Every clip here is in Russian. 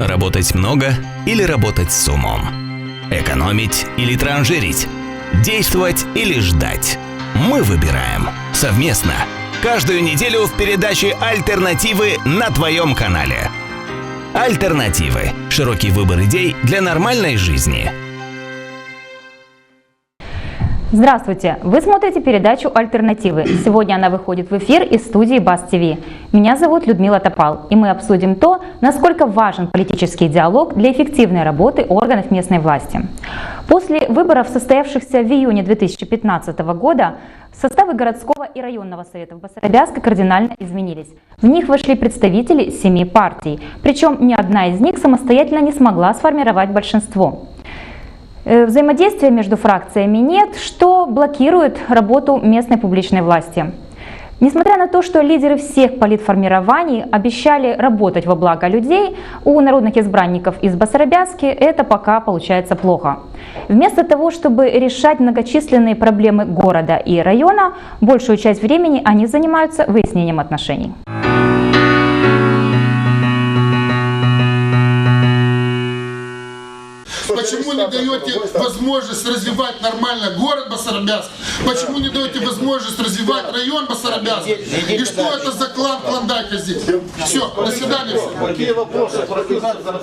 Работать много или работать с умом? Экономить или транжирить? Действовать или ждать? Мы выбираем совместно. Каждую неделю в передаче «Альтернативы» на твоем канале. «Альтернативы» – широкий выбор идей для нормальной жизни. Здравствуйте! Вы смотрите передачу «Альтернативы». Сегодня она выходит в эфир из студии БАС-ТВ. Меня зовут Людмила Топал, и мы обсудим то, насколько важен политический диалог для эффективной работы органов местной власти. После выборов, состоявшихся в июне 2015 года, составы городского и районного советов Басарабяска кардинально изменились. В них вошли представители 7 партий, причем ни одна из них самостоятельно не смогла сформировать большинство. Взаимодействия между фракциями нет, что блокирует работу местной публичной власти. Несмотря на то, что лидеры всех политформирований обещали работать во благо людей, у народных избранников из Басарабяски это пока получается плохо. Вместо того, чтобы решать многочисленные проблемы города и района, большую часть времени они занимаются выяснением отношений. Почему не даете возможность развивать нормально город Басарабяск? Почему не даете возможность развивать район Басарабяск? И что это за клан Клондайка здесь? Все, до свидания.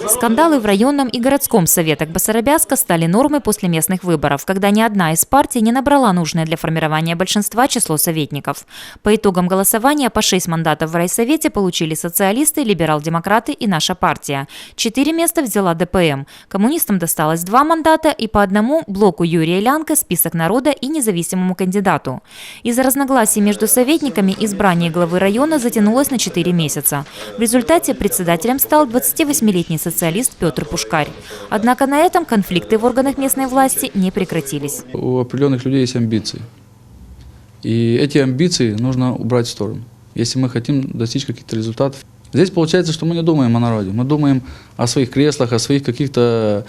Скандалы в районном и городском советах Басарабяска стали нормой после местных выборов, когда ни одна из партий не набрала нужное для формирования большинства число советников. По итогам голосования по 6 мандатов в райсовете получили социалисты, либерал-демократы и наша партия. 4 места взяла ДПМ. Коммунистам досталось 2 мандата и по одному блоку Юрия Лянка, список народа и независимому кандидату. Из-за разногласий между советниками избрание главы района затянулось на 4 месяца. В результате председателем стал 28-летний социалист Петр Пушкарь. Однако на этом конфликты в органах местной власти не прекратились. У определенных людей есть амбиции. И эти амбиции нужно убрать в сторону, если мы хотим достичь каких-то результатов. Здесь получается, что мы не думаем о народе, мы думаем о своих креслах, о своих каких-то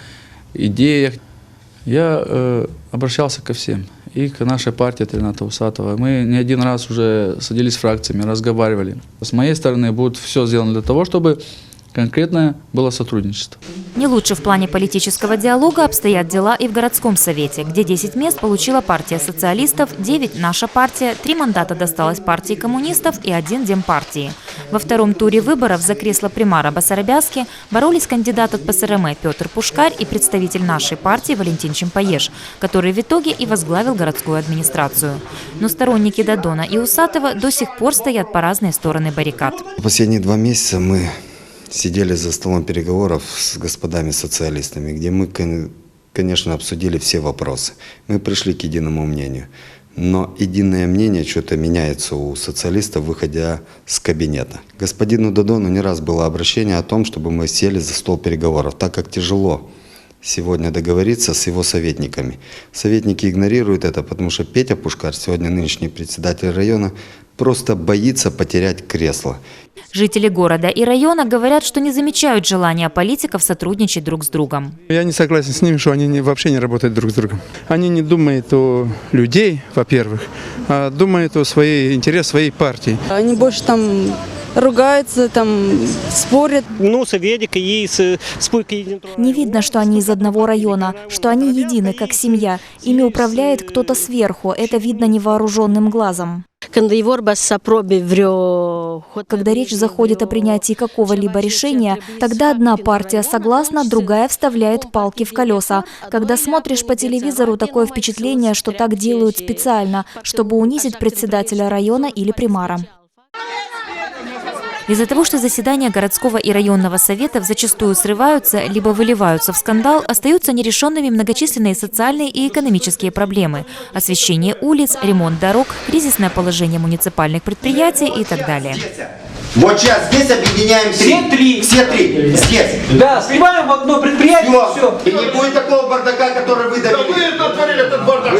идеях. Я обращался ко всем, и к нашей партии Рената Усатова. Мы не один раз уже садились с фракциями, разговаривали. С моей стороны будет все сделано для того, чтобы конкретное было сотрудничество. Не лучше в плане политического диалога обстоят дела и в городском совете, где 10 мест получила партия социалистов, 9 – наша партия, 3 мандата досталось партии коммунистов и 1 демпартии. Во втором туре выборов за кресло примара Басарабяски боролись кандидат от ПСРМ Петр Пушкарь и представитель нашей партии Валентин Чемпаеш, который в итоге и возглавил городскую администрацию. Но сторонники Додона и Усатова до сих пор стоят по разные стороны баррикад. Последние 2 месяца мы сидели за столом переговоров с господами социалистами, где мы, конечно, обсудили все вопросы. Мы пришли к единому мнению. Но единое мнение что-то меняется у социалистов, выходя с кабинета. Господину Додону не раз было обращение о том, чтобы мы сели за стол переговоров, так как тяжело сегодня договориться с его советниками. Советники игнорируют это, потому что Петя Пушкарь, сегодня нынешний председатель района, просто боится потерять кресло. Жители города и района говорят, что не замечают желания политиков сотрудничать друг с другом. Я не согласен с ними, что они вообще не работают друг с другом. Они не думают о людей, во-первых, а думают о интересах своей партии. Они больше там ругаются, там спорят. Не видно, что они из одного района, что они едины, как семья. Ими управляет кто-то сверху, это видно невооруженным глазом. Когда речь заходит о принятии какого-либо решения, тогда одна партия согласна, другая вставляет палки в колеса. Когда смотришь по телевизору, такое впечатление, что так делают специально, чтобы унизить председателя района или примара. Из-за того, что заседания городского и районного советов зачастую срываются, либо выливаются в скандал, остаются нерешенными многочисленные социальные и экономические проблемы – освещение улиц, ремонт дорог, кризисное положение муниципальных предприятий и так далее. Вот сейчас здесь объединяем три. Все три. Здесь. Да, сливаем в одно предприятие. Все. И не будет такого бардака, который вы довели. Да вы натворили этот бардак.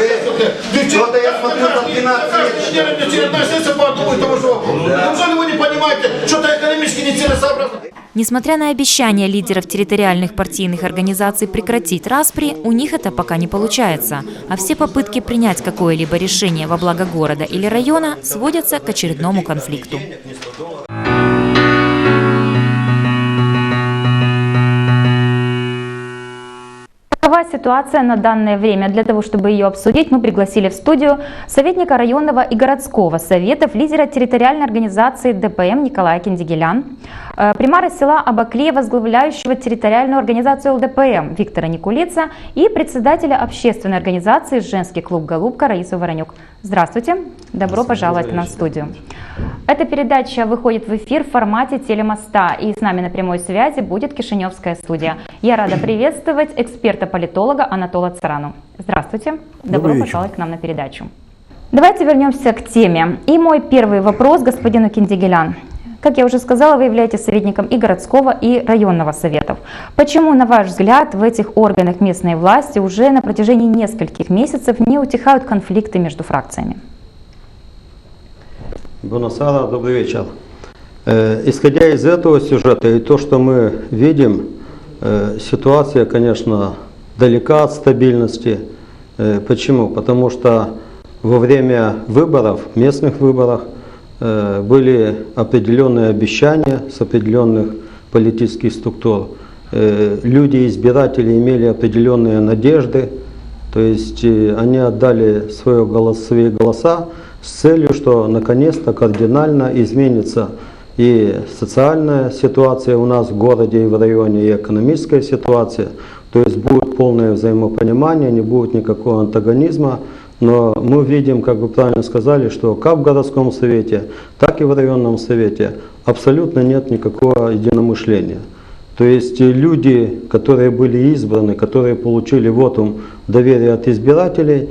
Что-то я смотрю за 12 лет. Очередная сессия по одному и тому же вопросу. Неужели вы не понимаете, что-то экономически нецелесообразно? Несмотря на обещания лидеров территориальных партийных организаций прекратить распри, у них это пока не получается. А все попытки принять какое-либо решение во благо города или района сводятся к очередному конфликту. ситуация на данное время? Для того, чтобы ее обсудить, мы пригласили в студию советника районного и городского советов, лидера территориальной организации ДПМ Николая Киндигелян, примара села Абаклея, возглавляющего территориальную организацию ЛДПМ Виктора Никулица и председателя общественной организации «Женский клуб Голубка» Раису Воронюк. Здравствуйте, добро пожаловать к нам в студию. Эта передача выходит в эфир в формате телемоста, и с нами на прямой связи будет Кишиневская студия. Я рада приветствовать эксперта-политолога Анатола Царану. Здравствуйте, добро пожаловать к нам на передачу. Давайте вернемся к теме. И мой первый вопрос господину Киндигелян. Как я уже сказала, вы являетесь советником и городского, и районного советов. Почему, на ваш взгляд, в этих органах местной власти уже на протяжении нескольких месяцев не утихают конфликты между фракциями? Бонасара, добрый вечер. Исходя из этого сюжета и то, что мы видим, ситуация, конечно, далека от стабильности. Почему? Потому что во время выборов, местных выборов, были определенные обещания с определенных политических структур. Люди, избиратели, имели определенные надежды, то есть они отдали свои голоса с целью, что наконец-то кардинально изменится и социальная ситуация у нас в городе и в районе, и экономическая ситуация. То есть будет полное взаимопонимание, не будет никакого антагонизма. Но мы видим, как вы правильно сказали, что как в городском совете, так и в районном совете абсолютно нет никакого единомышления. То есть люди, которые были избраны, которые получили вотум доверия от избирателей,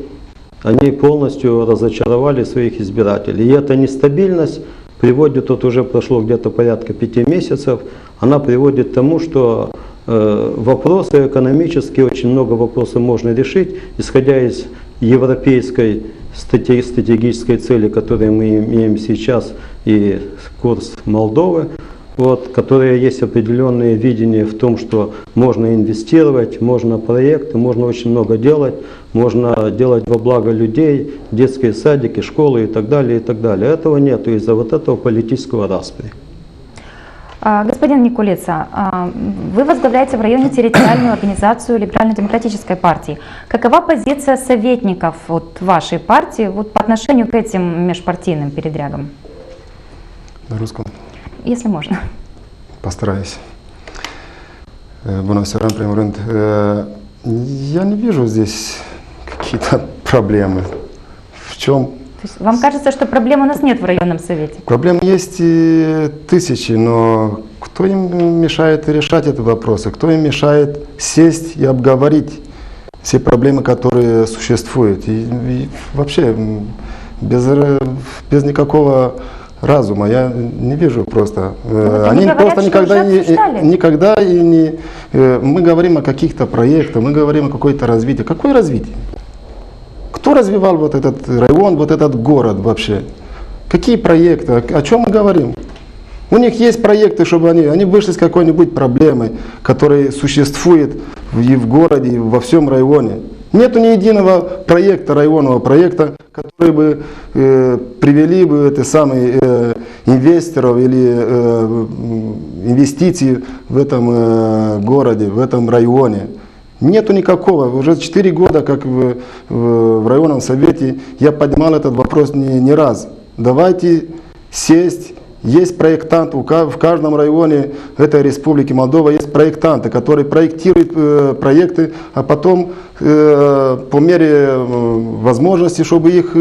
они полностью разочаровали своих избирателей. И эта нестабильность приводит, вот уже прошло где-то порядка 5 месяцев, она приводит к тому, что вопросы экономические, очень много вопросов можно решить, исходя из европейской стратегической цели, которую мы имеем сейчас, и курс Молдовы, вот, которые есть определенные видения в том, что можно инвестировать, можно проекты, можно очень много делать, можно делать во благо людей, детские садики, школы и так далее, и так далее. Этого нет из-за вот этого политического распри. Господин Никулица, вы возглавляете в районе территориальную организацию Либерально-демократической партии. Какова позиция советников от вашей партии вот, по отношению к этим межпартийным передрягам? На русском? Если можно. Постараюсь. Бонасара, я не вижу здесь какие-то проблемы. В чем? То есть вам кажется, что проблем у нас нет в районном совете? Проблем есть и тысячи, но кто им мешает решать эти вопросы? Кто им мешает сесть и обговорить все проблемы, которые существуют? И вообще без никакого разума я не вижу просто. Они просто никогда и не... Мы говорим о каких-то проектах, мы говорим о какой-то развитии. Какое развитие? Кто развивал вот этот район, вот этот город вообще? Какие проекты? О чем мы говорим? У них есть проекты, чтобы они вышли с какой-нибудь проблемой, которая существует и в городе, и во всем районе. Нету ни единого проекта, районного проекта, который бы привели бы эти самые инвесторов или инвестиции в этом городе, в этом районе. Нету никакого. Уже 4 года, как в районном совете, я поднимал этот вопрос не раз. Давайте сесть. Есть проектанты, в каждом районе этой республики Молдова есть проектанты, которые проектируют проекты, а потом по мере возможности, чтобы их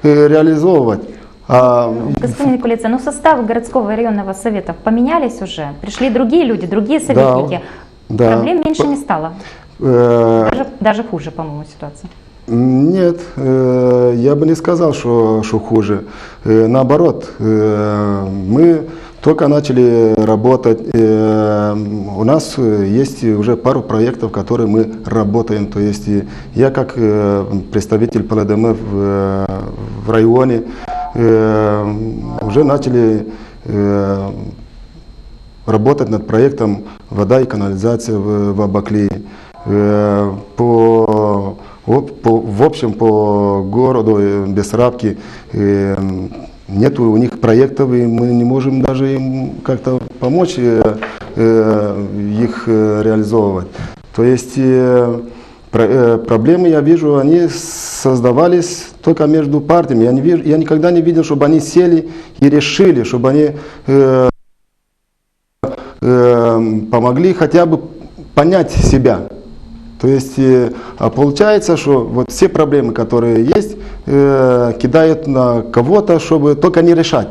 реализовывать. Господин Никулица, ну составы городского и районного совета поменялись уже? Пришли другие люди, другие советники. Да. Проблем меньше не стало? Даже хуже, по-моему, ситуация. Нет, я бы не сказал, что хуже. Наоборот, мы только начали работать. У нас есть уже пару проектов, которые мы работаем. То есть я как представитель ПЛДМ в районе уже начали работать над проектом «Вода и канализация в Абаклее». В общем, по городу Бессарабки нет у них проектов, и мы не можем даже им как-то помочь их реализовывать. То есть Проблемы, я вижу, они создавались только между партиями. Я никогда не видел, чтобы они сели и решили, чтобы они помогли хотя бы понять себя. То есть получается, что вот все проблемы, которые есть, кидают на кого-то, чтобы только не решать.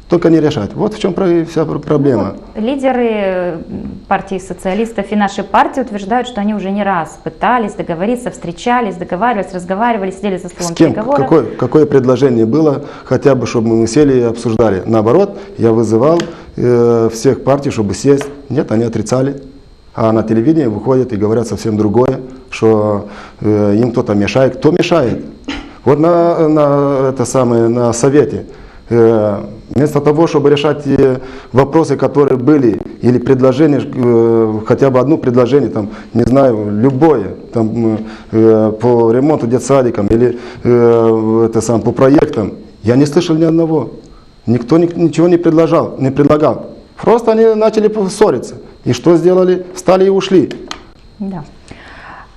Только не решать. Вот в чем вся проблема. Вот лидеры партии социалистов и нашей партии утверждают, что они уже не раз пытались договориться, встречались, договаривались, разговаривали, сидели за столом переговоров. Какое предложение было, хотя бы, чтобы мы сели и обсуждали? Наоборот, я вызывал всех партий, чтобы сесть. Нет, они отрицали. А на телевидении выходят и говорят совсем другое, что им кто-то мешает. Кто мешает? Вот на совете. Вместо того, чтобы решать вопросы, которые были, или предложения, хотя бы одно предложение, там, не знаю, любое, там, по ремонту детсадикам или по проектам, я не слышал ни одного. Никто ничего не предлагал. Просто они начали ссориться. И что сделали? Встали и ушли. Да.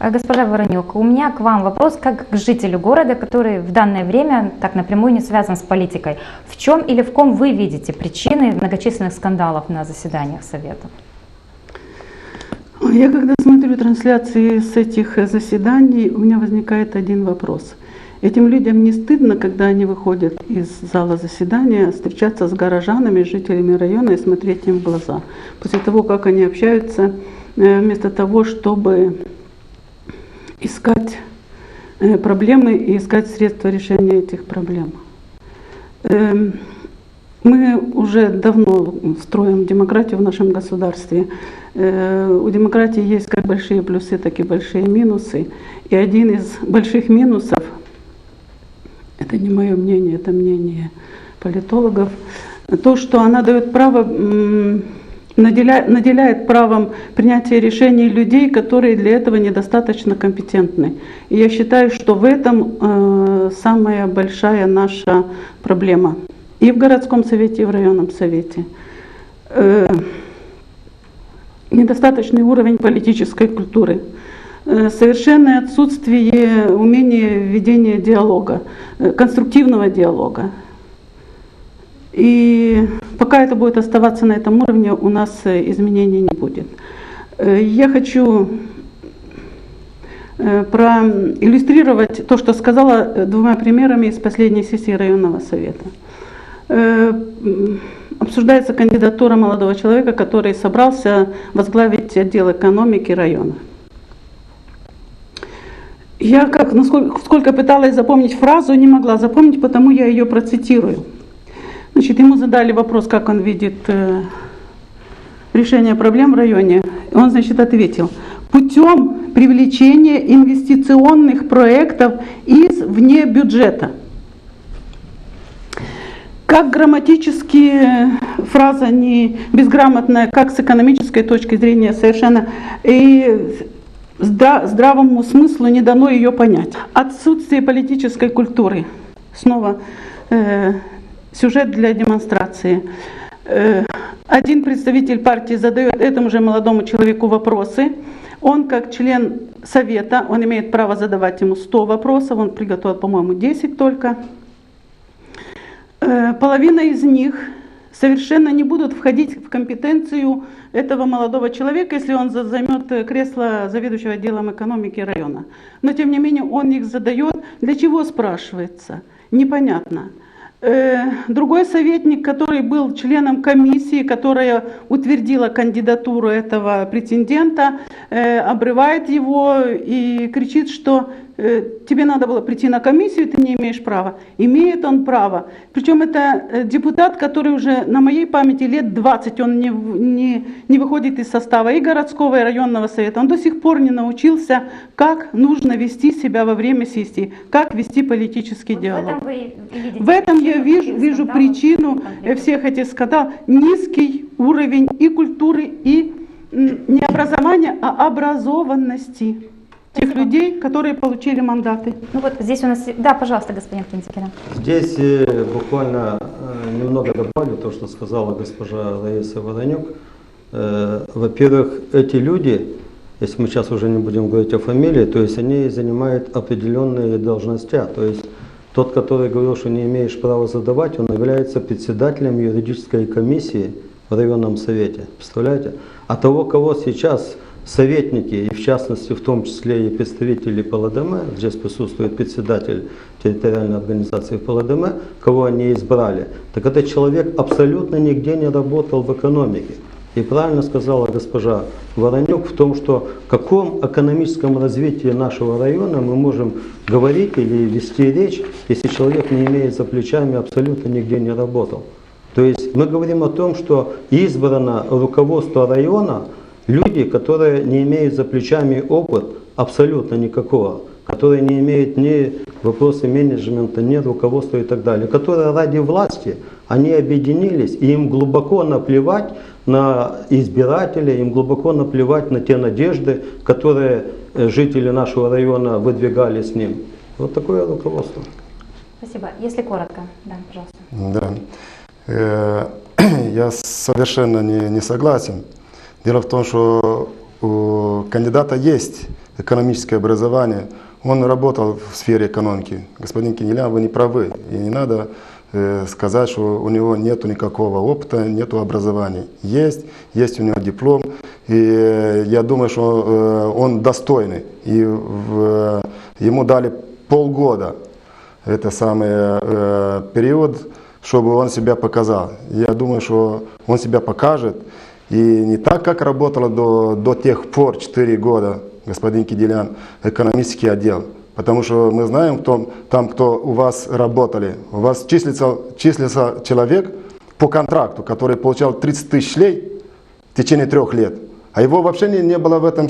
Госпожа Воронюк, у меня к вам вопрос как к жителю города, который в данное время так напрямую не связан с политикой. В чем или в ком вы видите причины многочисленных скандалов на заседаниях Совета? Я когда смотрю трансляции с этих заседаний, у меня возникает один вопрос. Этим людям не стыдно, когда они выходят из зала заседания, встречаться с горожанами, жителями района и смотреть им в глаза. После того, как они общаются, вместо того, чтобы искать проблемы и искать средства решения этих проблем. Мы уже давно строим демократию в нашем государстве. У демократии есть как большие плюсы, так и большие минусы. И один из больших минусов, это не мое мнение, это мнение политологов, то, что она дает право, наделяет правом принятия решений людей, которые для этого недостаточно компетентны. И я считаю, что в этом самая большая наша проблема. И в городском совете, и в районном совете. Недостаточный уровень политической культуры. Совершенное отсутствие умения ведения диалога, конструктивного диалога. И пока это будет оставаться на этом уровне, у нас изменений не будет. Я хочу проиллюстрировать то, что сказала, двумя примерами из последней сессии районного совета. Обсуждается кандидатура молодого человека, который собрался возглавить отдел экономики района. Я сколько пыталась запомнить фразу, не могла запомнить, потому я ее процитирую. Значит, ему задали вопрос, как он видит решение проблем в районе. Он, значит, ответил: путем привлечения инвестиционных проектов извне бюджета. Как грамматически фраза не безграмотная, как с экономической точки зрения совершенно, и здравому смыслу не дано ее понять. Отсутствие политической культуры. Снова сюжет для демонстрации. Один представитель партии задает этому же молодому человеку вопросы. Он, как член совета, он имеет право задавать ему 100 вопросов, он приготовил, по-моему, 10 только. Половина из них совершенно не будут входить в компетенцию этого молодого человека, если он займет кресло заведующего отделом экономики района. Но тем не менее он их задает. Для чего, спрашивается? Непонятно. Другой советник, который был членом комиссии, которая утвердила кандидатуру этого претендента, обрывает его и кричит, что тебе надо было прийти на комиссию, ты не имеешь права. Имеет он право. Причем это депутат, который уже на моей памяти лет 20, он не выходит из состава и городского, и районного совета. Он до сих пор не научился, как нужно вести себя во время сессии, как вести политический диалог. В этом я вижу причину всех этих скандалов. Низкий уровень и культуры, и не образования, а образованности тех людей, которые получили мандаты. Ну вот здесь у нас... Да, пожалуйста, господин Пентикина. Здесь буквально немного добавлю то, что сказала госпожа Лариса Воронюк. Во-первых, эти люди если мы сейчас уже не будем говорить о фамилии, то есть они занимают определенные должности. То есть тот, который говорил, что не имеешь права задавать, он является председателем юридической комиссии в районном совете. Представляете? А того, кого сейчас советники, и в частности, в том числе и представители ПЛДМ, здесь присутствует председатель территориальной организации ПЛДМ, кого они избрали, так этот человек абсолютно нигде не работал в экономике. И правильно сказала госпожа Воронюк в том, что о каком экономическом развитии нашего района мы можем говорить или вести речь, если человек не имеет за плечами, абсолютно нигде не работал. То есть мы говорим о том, что избрано руководство района люди, которые не имеют за плечами опыт абсолютно никакого, которые не имеют ни вопросы менеджмента, ни руководства и так далее, которые ради власти, они объединились, и им глубоко наплевать на избирателей, им глубоко наплевать на те надежды, которые жители нашего района выдвигали с ним. Вот такое руководство. Спасибо. Если коротко, да, пожалуйста. Да. Я совершенно не согласен. Дело в том, что у кандидата есть экономическое образование. Он работал в сфере экономики. Господин Кинелян, вы не правы. И не надо сказать, что у него нет никакого опыта, нет образования. Есть у него диплом. И я думаю, что он достойный. И ему дали полгода. Это самый период, чтобы он себя показал. Я думаю, что он себя покажет. И не так, как работало до тех пор, 4 года, господин Киделян, экономический отдел. Потому что мы знаем, кто у вас работали. У вас числился человек по контракту, который получал 30 тысяч лей в течение 3 лет. А его вообще не было в этом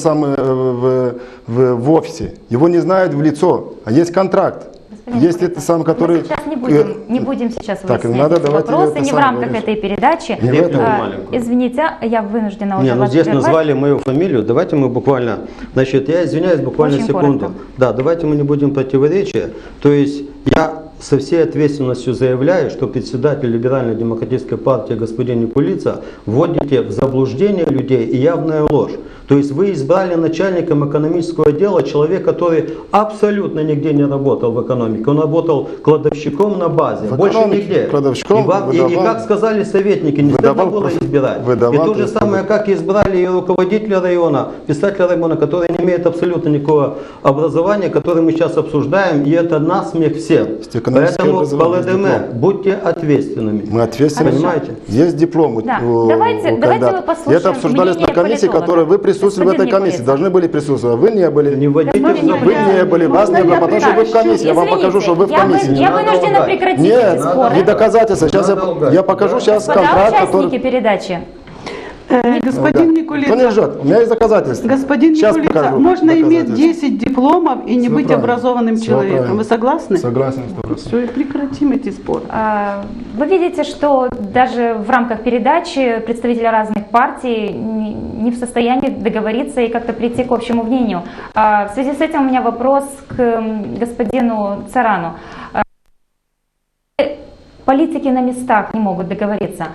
в офисе. Его не знают в лицо. А есть контракт. Есть это сам, который... Мы сейчас не будем сейчас выяснять эти вопросы, не в рамках этой передачи. Извините, я вынуждена уже вас здесь прервать. назвали мою фамилию, давайте мы буквально... Значит, я извиняюсь, буквально очень секунду. коротко. Да, давайте мы не будем противоречия. То есть я со всей ответственностью заявляю, что председатель Либерально-демократической партии господин Никулица вводите в заблуждение людей и явная ложь. То есть вы избрали начальником экономического отдела человека, который абсолютно нигде не работал в экономике. Он работал кладовщиком на базе, больше нигде. И как сказали советники, не стыдно было избирать. И то же самое, как избрали и руководителя района, писателя района, который не имеет абсолютно никакого образования, который мы сейчас обсуждаем, и это насмех всем. Поэтому, ПЛДМ, будьте ответственными. Мы ответственны. Понимаете? Есть диплом Да. у Давайте мы кандидата. послушаем Это обсуждались на комиссии, политолога. которые вы присутствовали в этой комиссии. Должны были присутствовать. Вы не были. Не вводите в Вы не были, вас не было, потому что вы в комиссии. Я вам покажу, что вы в комиссии. Я вынуждена прекратить Нет, эти споры. не доказательства. Сейчас я покажу сейчас контракт, Участники который... передачи. Господин Никулица, Кто не ждет? У меня есть доказательства. господин Сейчас Никулица, покажу можно иметь доказательства. 10 дипломов и не Всё быть правильно. образованным Всё человеком. правильно. Вы согласны? Согласен. 100%. Все, и прекратим эти споры. Вы видите, что даже в рамках передачи представители разных партий не в состоянии договориться и как-то прийти к общему мнению. В связи с этим у меня вопрос к господину Царану. Политики на местах не могут договориться.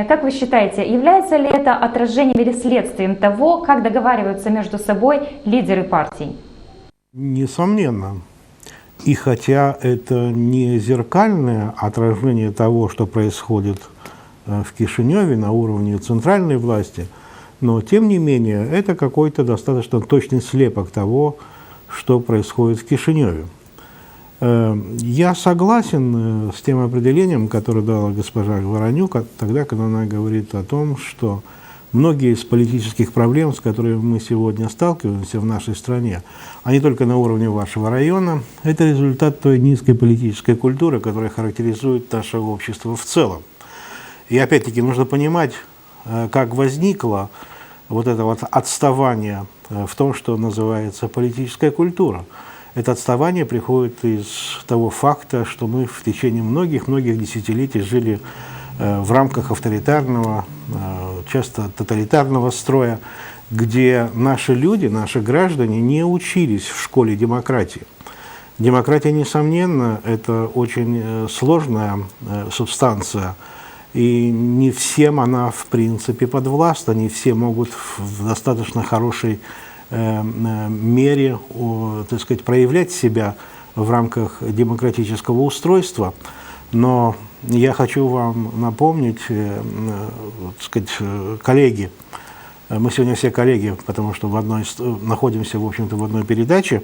Как вы считаете, является ли это отражением или следствием того, как договариваются между собой лидеры партий? Несомненно. И хотя это не зеркальное отражение того, что происходит в Кишиневе на уровне центральной власти, но тем не менее это какой-то достаточно точный слепок того, что происходит в Кишиневе. Я согласен с тем определением, которое дала госпожа Воронюк, тогда, когда она говорит о том, что многие из политических проблем, с которыми мы сегодня сталкиваемся в нашей стране, а не только на уровне вашего района, это результат той низкой политической культуры, которая характеризует наше общество в целом. И опять-таки нужно понимать, как возникло вот это вот отставание в том, что называется политическая культура. Это отставание приходит из того факта, что мы в течение многих-многих десятилетий жили в рамках авторитарного, часто тоталитарного строя, где наши люди, наши граждане не учились в школе демократии. Демократия, несомненно, это очень сложная субстанция, и не всем она, в принципе, подвластна, не все могут в достаточно хорошей мере, так сказать, проявлять себя в рамках демократического устройства. Но я хочу вам напомнить, так сказать, коллеги, мы сегодня все коллеги, потому что находимся, в общем-то, в одной передаче.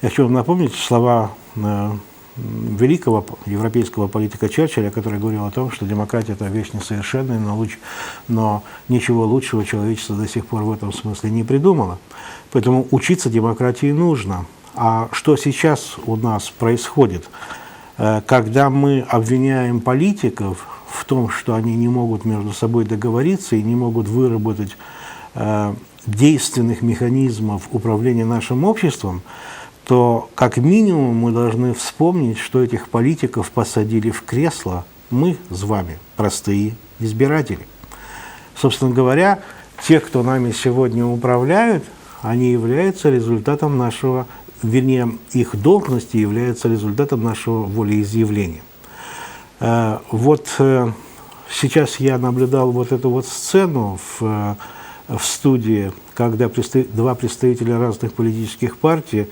Я хочу вам напомнить слова великого европейского политика Черчилля, который говорил о том, что демократия – это вещь несовершенная, но ничего лучшего человечество до сих пор в этом смысле не придумало. Поэтому учиться демократии нужно. А что сейчас у нас происходит? Когда мы обвиняем политиков в том, что они не могут между собой договориться и не могут выработать действенных механизмов управления нашим обществом, то как минимум мы должны вспомнить, что этих политиков посадили в кресло мы с вами, простые избиратели. Собственно говоря, те, кто нами сегодня управляют, они являются результатом нашего, вернее, их должности являются результатом нашего волеизъявления. Вот сейчас я наблюдал вот эту вот сцену в студии, когда два представителя разных политических партий,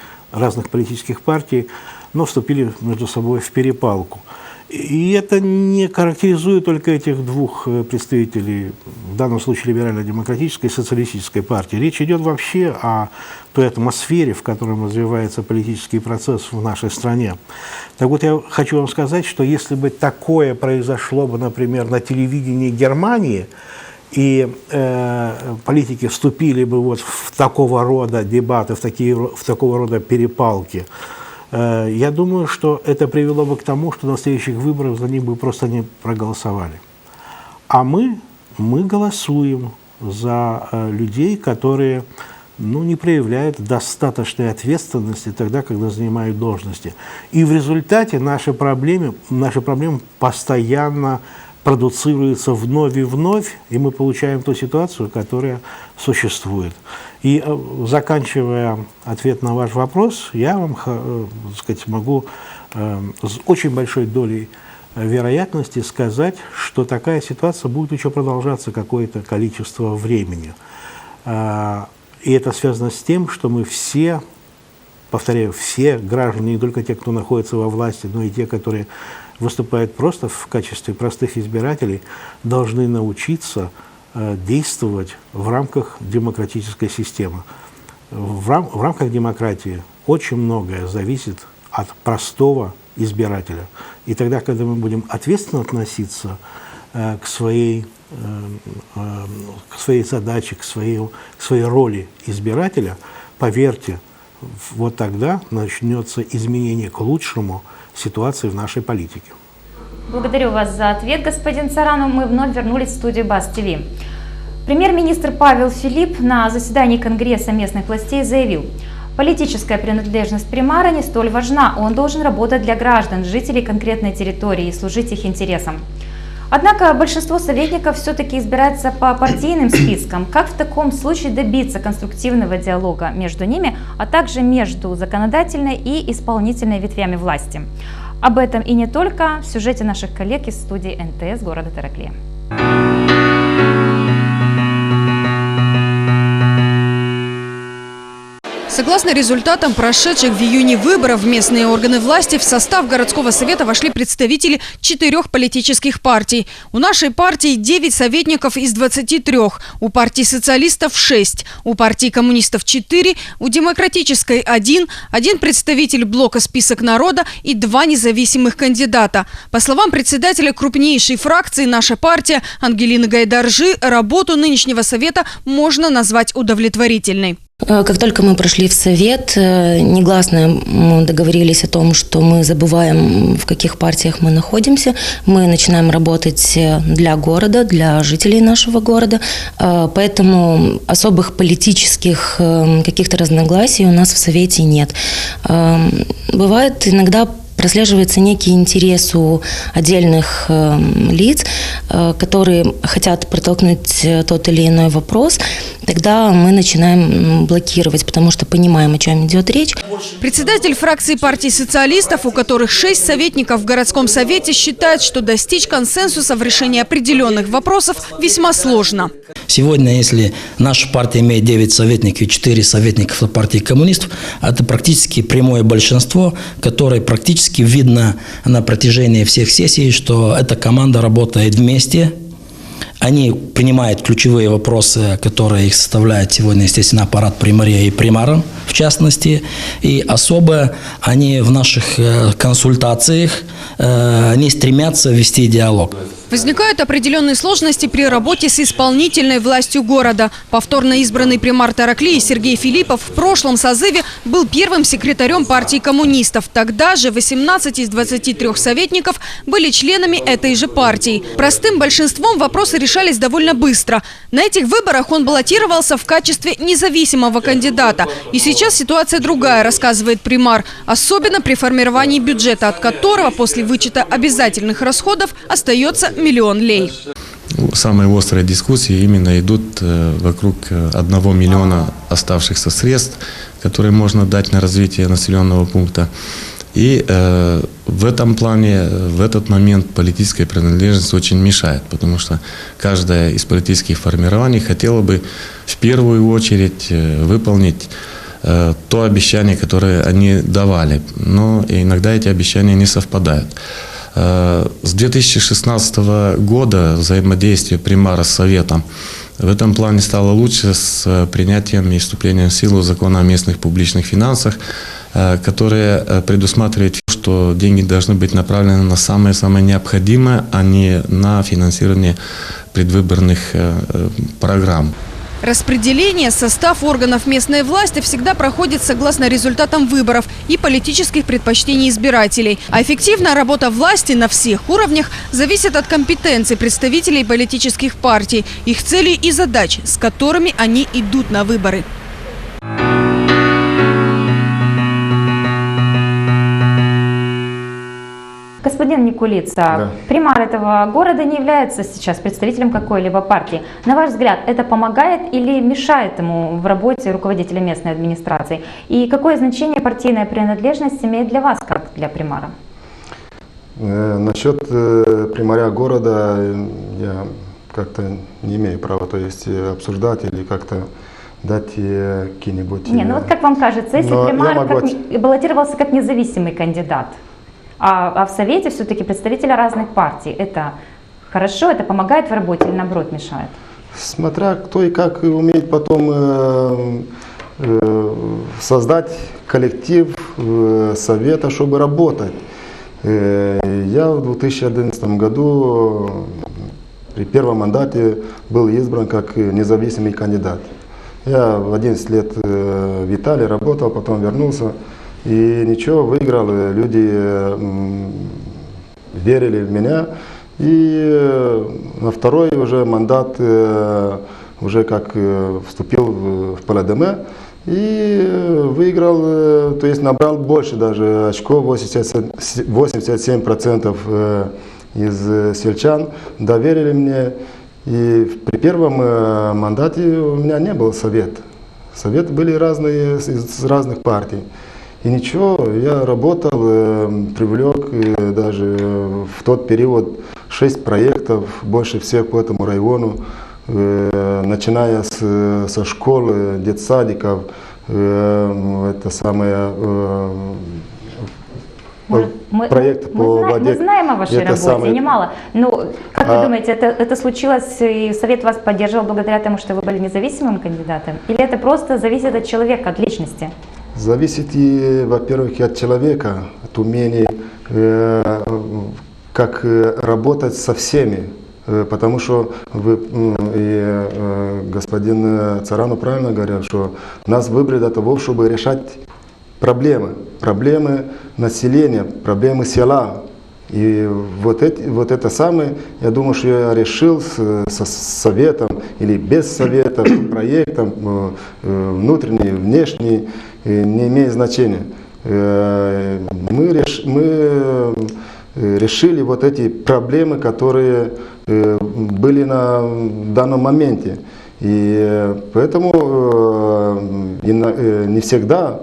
вступили между собой в перепалку. И это не характеризует только этих двух представителей, в данном случае либерально-демократической и социалистической партии. Речь идет вообще о той атмосфере, в которой развивается политический процесс в нашей стране. Так вот, я хочу вам сказать, что если бы такое произошло бы, например, на телевидении Германии, и политики вступили бы вот в такого рода дебаты, в такого рода перепалки, я думаю, что это привело бы к тому, что на следующих выборах за них бы просто не проголосовали. А мы голосуем за людей, которые не проявляют достаточной ответственности тогда, когда занимают должности. И в результате наши проблемы постоянно продуцируются вновь и вновь, и мы получаем ту ситуацию, которая существует. И заканчивая ответ на ваш вопрос, я вам, так сказать, могу с очень большой долей вероятности сказать, что такая ситуация будет еще продолжаться какое-то количество времени. И это связано с тем, что мы все, повторяю, все граждане, не только те, кто находится во власти, но и те, которые выступают просто в качестве простых избирателей, должны научиться действовать в рамках демократической системы. В рамках демократии очень многое зависит от простого избирателя. И тогда, когда мы будем ответственно относиться к своей задаче, к своей роли избирателя, поверьте, вот тогда начнется изменение к лучшему ситуации в нашей политике. Благодарю вас за ответ, господин Царанов. Мы вновь вернулись в студию БАС-ТВ. Премьер-министр Павел Филипп на заседании Конгресса местных властей заявил: политическая принадлежность примара не столь важна, он должен работать для граждан, жителей конкретной территории и служить их интересам. Однако большинство советников все-таки избирается по партийным спискам. Как в таком случае добиться конструктивного диалога между ними, а также между законодательной и исполнительной ветвями власти? Об этом и не только в сюжете наших коллег из студии НТС города Таракле. Согласно результатам прошедших в июне выборов в местные органы власти, в состав городского совета вошли представители 4 политических партий. У нашей партии 9 советников из 23, у партии социалистов 6, у партии коммунистов 4, у демократической 1 представитель блока «Список народа» и 2 независимых кандидата. По словам председателя крупнейшей фракции «Наша партия» Ангелины Гайдаржи, работу нынешнего совета можно назвать удовлетворительной. Как только мы прошли в совет, негласно мы договорились о том, что мы забываем, в каких партиях мы находимся. Мы начинаем работать для города, для жителей нашего города. Поэтому особых политических каких-то разногласий у нас в совете нет. Бывает иногда прослеживается некий интерес у отдельных лиц, которые хотят протолкнуть тот или иной вопрос, тогда мы начинаем блокировать, потому что понимаем, о чем идет речь. Председатель фракции партии социалистов, у которых 6 советников в городском совете, считает, что достичь консенсуса в решении определенных вопросов весьма сложно. Сегодня, если наша партия имеет 9 советников и 4 советника партии коммунистов, это практически прямое большинство, которое практически видно на протяжении всех сессий, что эта команда работает вместе. Они принимают ключевые вопросы, которые их составляют сегодня, естественно, аппарат примария и примара, в частности. И особо они в наших консультациях не стремятся вести диалог. Возникают определенные сложности при работе с исполнительной властью города. Повторно избранный примар Тараклии Сергей Филиппов в прошлом созыве был первым секретарем партии коммунистов. Тогда же 18 из 23 советников были членами этой же партии. Простым большинством вопросы решались довольно быстро. На этих выборах он баллотировался в качестве независимого кандидата. И сейчас ситуация другая, рассказывает примар. Особенно при формировании бюджета, от которого после вычета обязательных расходов остается 1 миллион лей. Самые острые дискуссии именно идут вокруг 1 миллиона оставшихся средств, которые можно дать на развитие населенного пункта. И в этом плане, в этот момент политическая принадлежность очень мешает, потому что каждое из политических формирований хотело бы в первую очередь выполнить то обещание, которое они давали, но иногда эти обещания не совпадают. С 2016 года взаимодействие примара с Советом в этом плане стало лучше с принятием и вступлением в силу закона о местных публичных финансах, которое предусматривает, что деньги должны быть направлены на самое-самое необходимое, а не на финансирование предвыборных программ. Распределение, состав органов местной власти всегда проходит согласно результатам выборов и политических предпочтений избирателей. А эффективная работа власти на всех уровнях зависит от компетенций представителей политических партий, их целей и задач, с которыми они идут на выборы. Господин Никулица, примар этого города не является сейчас представителем какой-либо партии. На ваш взгляд, это помогает или мешает ему в работе руководителя местной администрации? И какое значение партийная принадлежность имеет для вас, как для примара? Насчет примаря города я как-то не имею права, то есть обсуждать или как-то дать какие-нибудь... Не, ну вот как вам кажется, если примар баллотировался как независимый кандидат, а в Совете все-таки представители разных партий, это хорошо, это помогает в работе или наоборот мешает? Смотря кто и как умеет потом создать коллектив Совета, чтобы работать. Я в 2011 году при первом мандате был избран как независимый кандидат. Я в 11 лет в Италии работал, потом вернулся. И ничего, выиграл, люди верили в меня. И на второй уже мандат, уже как вступил в ПЛДМ и выиграл, то есть набрал больше даже очков, 87% из сельчан доверили мне. И при первом мандате у меня не был совет. Советы были разные, из разных партий. И ничего, я работал, привлек даже в тот период 6 проектов, больше всех по этому району, начиная со школы, детсадиков, это самое... проект по воде. Мы знаем о вашей работе, немало. Но как вы думаете, это случилось и Совет вас поддерживал благодаря тому, что вы были независимым кандидатом? Или это просто зависит от человека, от личности? Зависит, во-первых, и от человека, от умений, как работать со всеми. Потому что господин Царану правильно говорил, что нас выбрали для того, чтобы решать проблемы населения, проблемы села. И вот это самое, я думаю, что я решил со советом или без совета, проектом, внутренний, внешний, не имеет значения. мы решили вот эти проблемы, которые были на данном моменте. И поэтому не всегда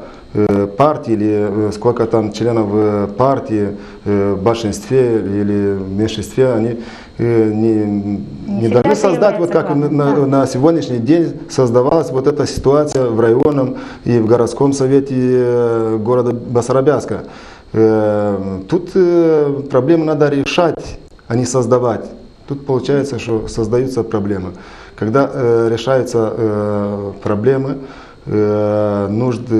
партии или сколько там членов партии в большинстве или в меньшинстве, они не должны создать, вот как на сегодняшний день создавалась вот эта ситуация в районном и в городском совете города Басарабяска. Тут проблемы надо решать, а не создавать. Тут получается, что создаются проблемы. Когда решаются проблемы, нужды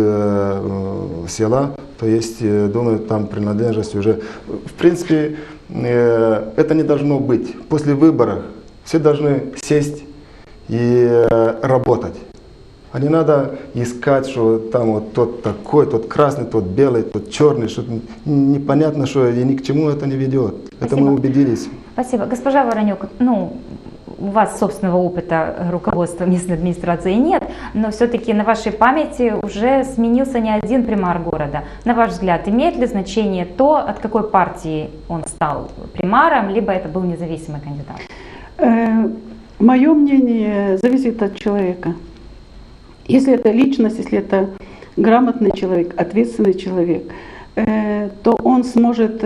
села, то есть, думаю, там принадлежность уже. В принципе, это не должно быть. После выборов все должны сесть и работать. А не надо искать, что там вот тот такой, тот красный, тот белый, тот черный, что непонятно, что и ни к чему это не ведет. Спасибо. Это мы убедились. Спасибо. Госпожа Воронюк, у вас собственного опыта руководства местной администрации нет, но все-таки на вашей памяти уже сменился не один примар города. На ваш взгляд, имеет ли значение то, от какой партии он стал примаром, либо это был независимый кандидат? Мое мнение зависит от человека. Если это личность, если это грамотный человек, ответственный человек, то он сможет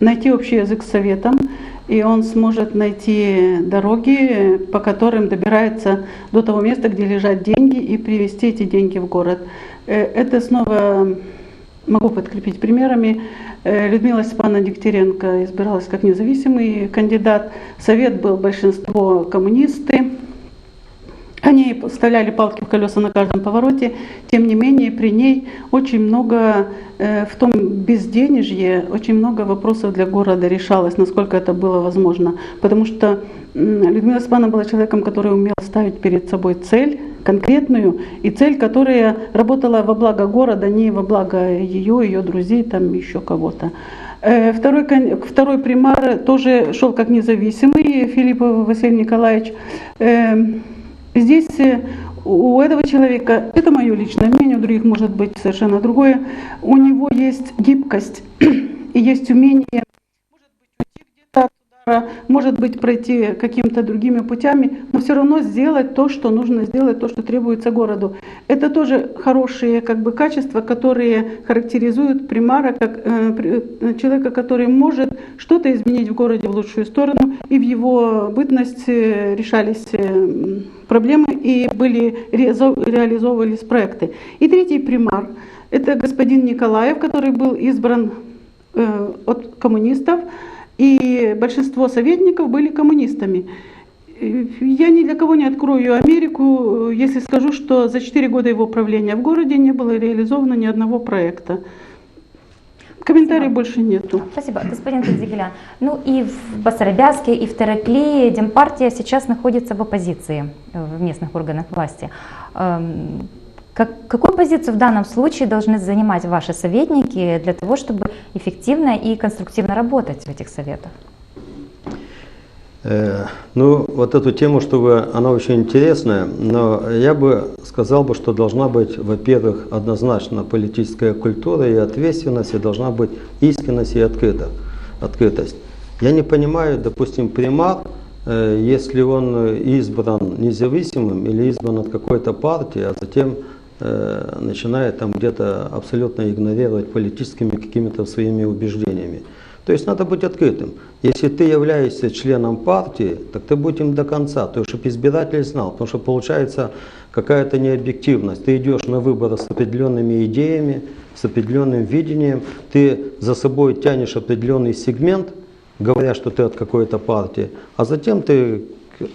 найти общий язык с советом, и он сможет найти дороги, по которым добирается до того места, где лежат деньги, и привести эти деньги в город. Это снова могу подкрепить примерами. Людмила Степановна Дегтяренко избиралась как независимый кандидат. Совет был большинство коммунисты. Они вставляли палки в колеса на каждом повороте. Тем не менее, при ней очень много, в том безденежье, очень много вопросов для города решалось, насколько это было возможно. Потому что Людмила Степановна была человеком, который умел ставить перед собой цель конкретную, и цель, которая работала во благо города, не во благо ее друзей, там еще кого-то. Второй примар тоже шел как независимый, Филиппов Василий Николаевич. Здесь у этого человека, это мое личное мнение, у других может быть совершенно другое, у него есть гибкость и есть умение, может быть, уйти где-то от удара, может быть, пройти какими-то другими путями, но все равно сделать то, что нужно сделать, то, что требуется городу. Это тоже хорошие качества, которые характеризуют примара как человека, который может что-то изменить в городе в лучшую сторону, и в его бытность решались проблемы и реализовывались проекты. И третий примар – это господин Николаев, который был избран от коммунистов, и большинство советников были коммунистами. Я ни для кого не открою Америку, если скажу, что за 4 года его правления в городе не было реализовано ни одного проекта. Комментариев больше нету. Спасибо, господин Кадзигелян. И в Басарабяске, и в Тереклии Демпартия сейчас находится в оппозиции в местных органах власти. Какую позицию в данном случае должны занимать ваши советники для того, чтобы эффективно и конструктивно работать в этих советах? Вот эту тему, она очень интересная, но я бы сказал, что должна быть, во-первых, однозначно политическая культура и ответственность, и должна быть искренность и открытость. Я не понимаю, допустим, примар, если он избран независимым или избран от какой-то партии, а затем начинает там где-то абсолютно игнорировать политическими какими-то своими убеждениями. То есть надо быть открытым. Если ты являешься членом партии, так ты будь им до конца, то есть, чтобы избиратель знал, потому что получается какая-то необъективность. Ты идешь на выборы с определенными идеями, с определенным видением, ты за собой тянешь определенный сегмент, говоря, что ты от какой-то партии, а затем ты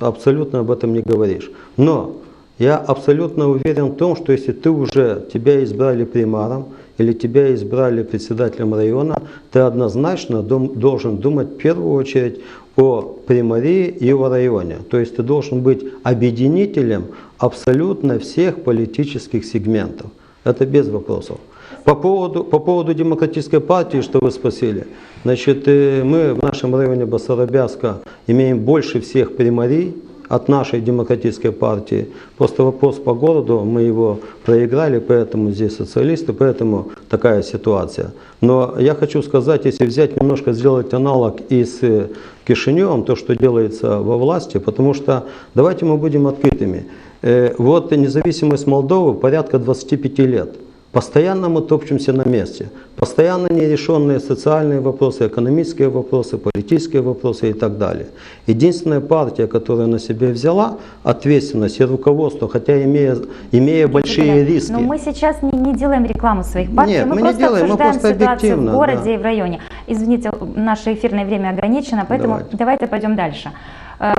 абсолютно об этом не говоришь. Но я абсолютно уверен в том, что если тебя избрали примаром, или тебя избрали председателем района, ты однозначно должен думать в первую очередь о примарии и о районе. То есть ты должен быть объединителем абсолютно всех политических сегментов. Это без вопросов. По поводу демократической партии, что вы спросили, значит, мы в нашем районе Басарабяска имеем больше всех примарий, от нашей демократической партии. Просто вопрос по городу, мы его проиграли, поэтому здесь социалисты, поэтому такая ситуация. Но я хочу сказать, если взять немножко, сделать аналог и с Кишиневым, то, что делается во власти, потому что давайте мы будем открытыми. Вот независимость Молдовы порядка 25 лет. Постоянно мы топчемся на месте. Постоянно нерешенные социальные вопросы, экономические вопросы, политические вопросы и так далее. Единственная партия, которая на себя взяла ответственность и руководство, хотя имея большие риски. Но мы сейчас не делаем рекламу своих партий, Нет, мы не просто делаем, обсуждаем мы просто ситуацию в городе, да. и в районе. Извините, наше эфирное время ограничено, поэтому давайте пойдем дальше.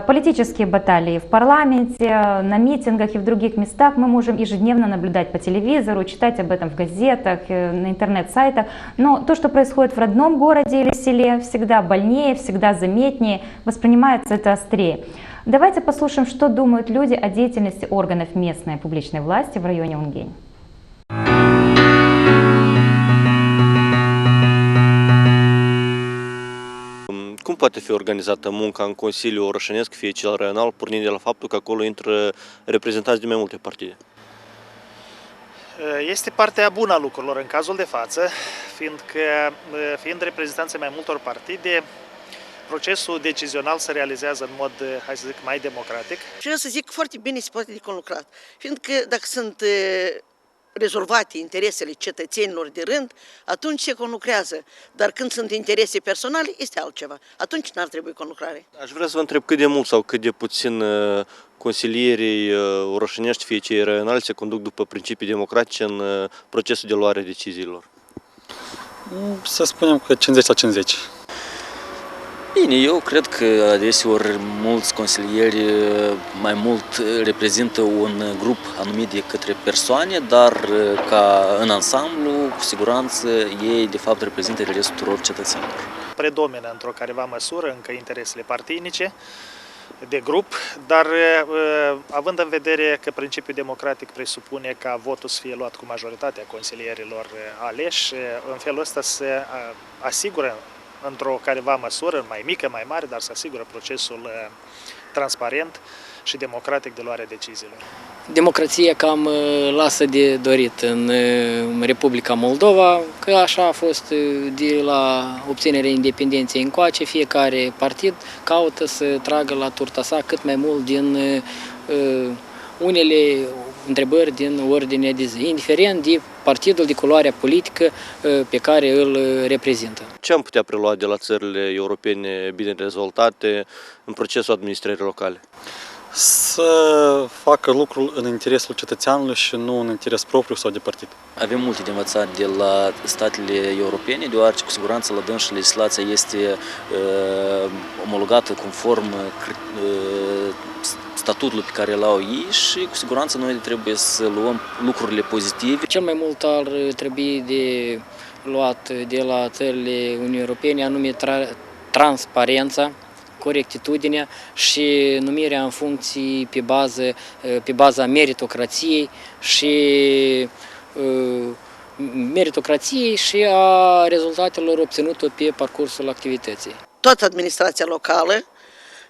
Политические баталии в парламенте, на митингах и в других местах мы можем ежедневно наблюдать по телевизору, читать об этом в газетах, на интернет-сайтах. Но то, что происходит в родном городе или селе, всегда больнее, всегда заметнее, воспринимается это острее. Давайте послушаем, что думают люди о деятельности органов местной публичной власти в районе Унгени. Cum poate fi organizată munca în Consiliul Orășenesc, fie cel regional, pornind de la faptul că acolo intră reprezentanți din mai multe partide? Este partea bună a lucrurilor în cazul de față, fiind reprezentanții mai multor partide, procesul decizional se realizează în mod, hai să zic, mai democratic. Și eu să zic, foarte bine se poate de conlucrat, fiindcă dacă sunt rezolvate interesele cetățenilor de rând, atunci se conlucrează. Dar când sunt interese personale, este altceva. Atunci n-ar trebui conlucrare. Aș vrea să vă întreb cât de mult sau cât de puțin consilierii orășenești, fie cei regionali, se conduc după principii democratice în procesul de luare a deciziilor. Să spunem că 50 la 50. Bine, eu cred că adeseori mulți consilieri mai mult reprezintă un grup anumit de către persoane, dar ca în ansamblu, cu siguranță, ei de fapt reprezintă interesul tuturor cetățenilor. Predomină într-o careva măsură încă interesele partinice de grup, dar având în vedere că principiul democratic presupune ca votul să fie luat cu majoritatea consilierilor aleși, în felul ăsta se asigură într-o careva măsură, mai mică, mai mare, dar se asigură procesul transparent și democratic de luarea deciziilor. Democrația cam lasă de dorit în Republica Moldova, că așa a fost de la obținerea independenței încoace, fiecare partid caută să tragă la turta sa cât mai mult din unele întrebări din ordinea de zi, indiferent de partidul, de culoarea politică pe care îl reprezintă. Ce am putea prelua de la țările europene bine dezvoltate în procesul administrării locale? Să facă lucrul în interesul cetățeanului și nu în interes propriu sau de partid. Avem multe de învățat de la statele europene, deoarece cu siguranță la dâns și legislația este omologată conform statutul pe care îl au ei și cu siguranță noi trebuie să luăm lucrurile pozitive. Cel mai mult ar trebui de luat de la țările Uniunii Europene, anume transparența, corectitudinea și numirea în funcții pe baza meritocrației și a rezultatelor obținute pe parcursul activității. Toată administrația locală,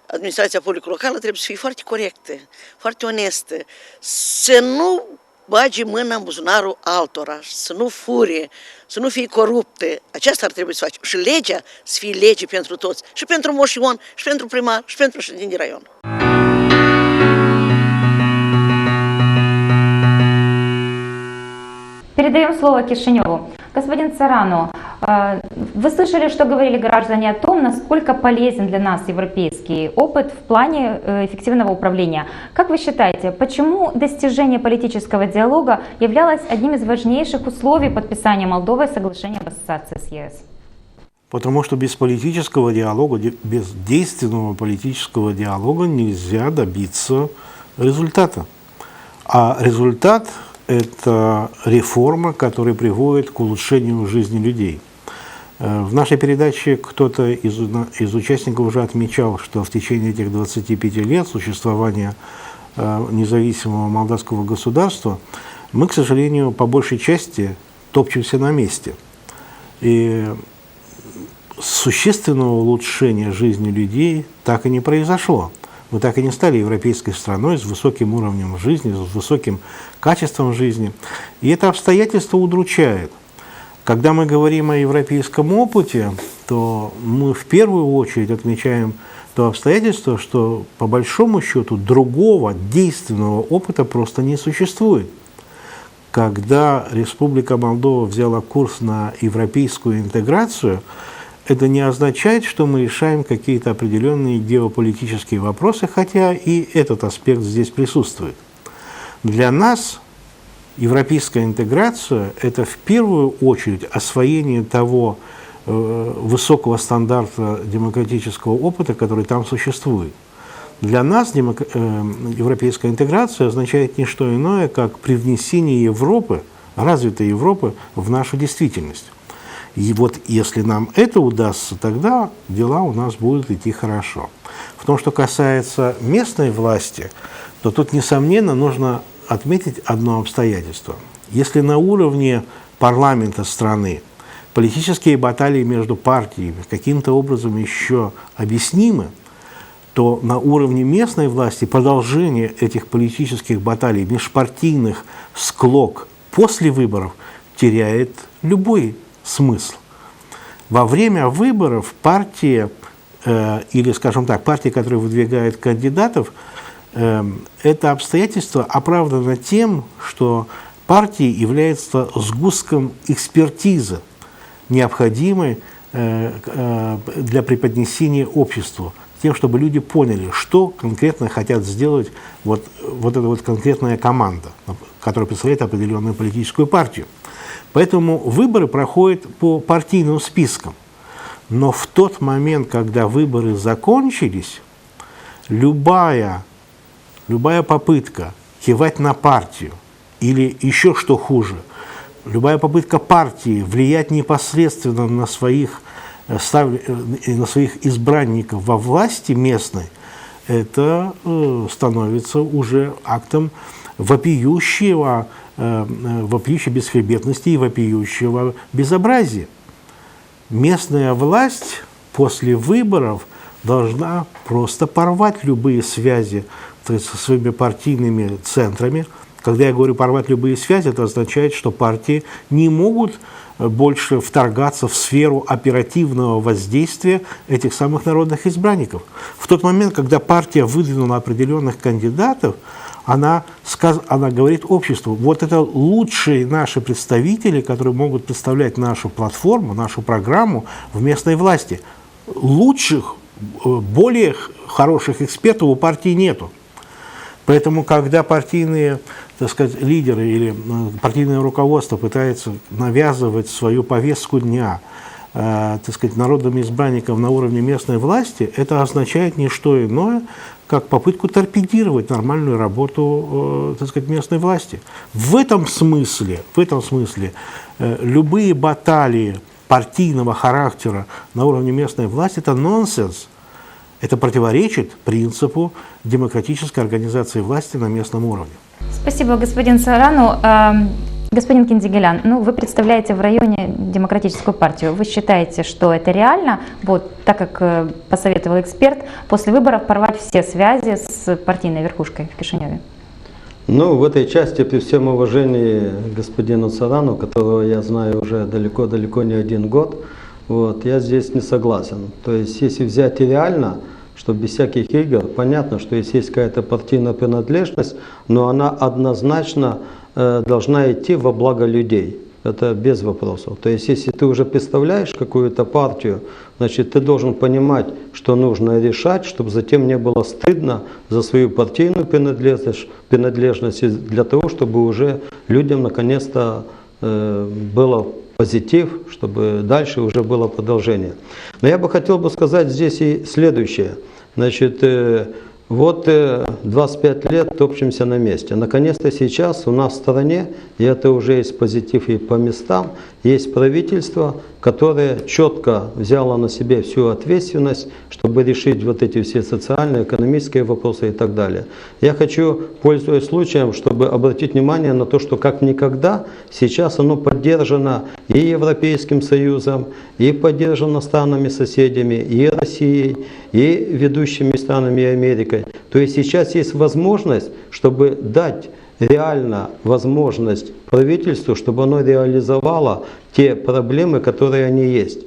administrația publică locală trebuie să fie foarte corectă, foarte onestă, să nu bage mâna în buzunarul altora, să nu fure, să nu fie corupte. Aceasta ar trebui să facem. Și legea să fie lege pentru toți. Și pentru Moș Ion, și pentru primar, și pentru președinte de raion. Передаем слово Кишиневу. Господин Царану, вы слышали, что говорили граждане о том, насколько полезен для нас европейский опыт в плане эффективного управления. Как вы считаете, почему достижение политического диалога являлось одним из важнейших условий подписания Молдовой соглашения об ассоциации с ЕС? Потому что без политического диалога, без действенного политического диалога нельзя добиться результата. А результат – это реформа, которая приводит к улучшению жизни людей. В нашей передаче кто-то из участников уже отмечал, что в течение этих 25 лет существования независимого молдавского государства мы, к сожалению, по большей части топчемся на месте. И существенного улучшения жизни людей так и не произошло. мы так и не стали европейской страной с высоким уровнем жизни, с высоким качеством жизни. И это обстоятельство удручает. Когда мы говорим о европейском опыте, то мы в первую очередь отмечаем то обстоятельство, что по большому счету другого действенного опыта просто не существует. Когда Республика Молдова взяла курс на европейскую интеграцию, это не означает, что мы решаем какие-то определенные геополитические вопросы, хотя и этот аспект здесь присутствует. Для нас европейская интеграция – это в первую очередь освоение того высокого стандарта демократического опыта, который там существует. Для нас европейская интеграция означает не что иное, как привнесение Европы, развитой Европы, в нашу действительность. И вот если нам это удастся, тогда дела у нас будут идти хорошо. В том, что касается местной власти, то тут, несомненно, нужно отметить одно обстоятельство. Если на уровне парламента страны политические баталии между партиями каким-то образом еще объяснимы, то на уровне местной власти продолжение этих политических баталий, межпартийных склок после выборов теряет любой смысл. Во время выборов партия, или, скажем так, партия, которая выдвигает кандидатов, это обстоятельство оправдано тем, что партия является сгустком экспертизы, необходимой для преподнесения обществу, тем, чтобы люди поняли, что конкретно хотят сделать вот эта вот конкретная команда, которая представляет определенную политическую партию. Поэтому выборы проходят по партийным спискам. Но в тот момент, когда выборы закончились, любая попытка кивать на партию или еще что хуже, любая попытка партии влиять непосредственно на своих избранников во власти местной, это становится уже актом вопиющей бесхребетности и вопиющего безобразия. Местная власть после выборов должна просто порвать любые связи со своими партийными центрами. Когда я говорю порвать любые связи, это означает, что партии не могут больше вторгаться в сферу оперативного воздействия этих самых народных избранников. В тот момент, когда партия выдвинула определенных кандидатов, она говорит обществу: вот это лучшие наши представители, которые могут представлять нашу платформу, нашу программу в местной власти. Лучших, более хороших экспертов у партии нету. Поэтому, когда партийные, так сказать, лидеры или партийное руководство пытается навязывать свою повестку дня, так сказать, народным избранникам на уровне местной власти, это означает не что иное, как попытку торпедировать нормальную работу, так сказать, местной власти. В этом смысле любые баталии партийного характера на уровне местной власти – это нонсенс. Это противоречит принципу демократической организации власти на местном уровне. Спасибо, господин Сарану. Господин Киндигелян, вы представляете в районе демократическую партию. Вы считаете, что это реально, так как посоветовал эксперт, после выборов порвать все связи с партийной верхушкой в Кишиневе? В этой части, при всем уважении господину Сарану, которого я знаю уже далеко не один год, я здесь не согласен. То есть, если взять реально, что без всяких игр, понятно, что если есть какая-то партийная принадлежность, но она однозначно должна идти во благо людей. Это без вопросов. То есть, если ты уже представляешь какую-то партию, значит, ты должен понимать, что нужно решать, чтобы затем не было стыдно за свою партийную принадлежность для того, чтобы уже людям наконец-то было позитив, чтобы дальше уже было продолжение. Но я бы хотел сказать здесь и следующее. Значит, 25 лет топчемся на месте. Наконец-то сейчас у нас в стране, и это уже есть позитив и по местам, есть правительство, которое четко взяло на себе всю ответственность, чтобы решить вот эти все социальные, экономические вопросы и так далее. Я хочу, пользуясь случаем, чтобы обратить внимание на то, что как никогда сейчас оно поддержано и Европейским Союзом, и поддержано странами-соседями, и Россией, и ведущими странами, и Америкой. То есть сейчас есть возможность, чтобы дать реально возможность правительству, чтобы оно реализовало те проблемы, которые они есть.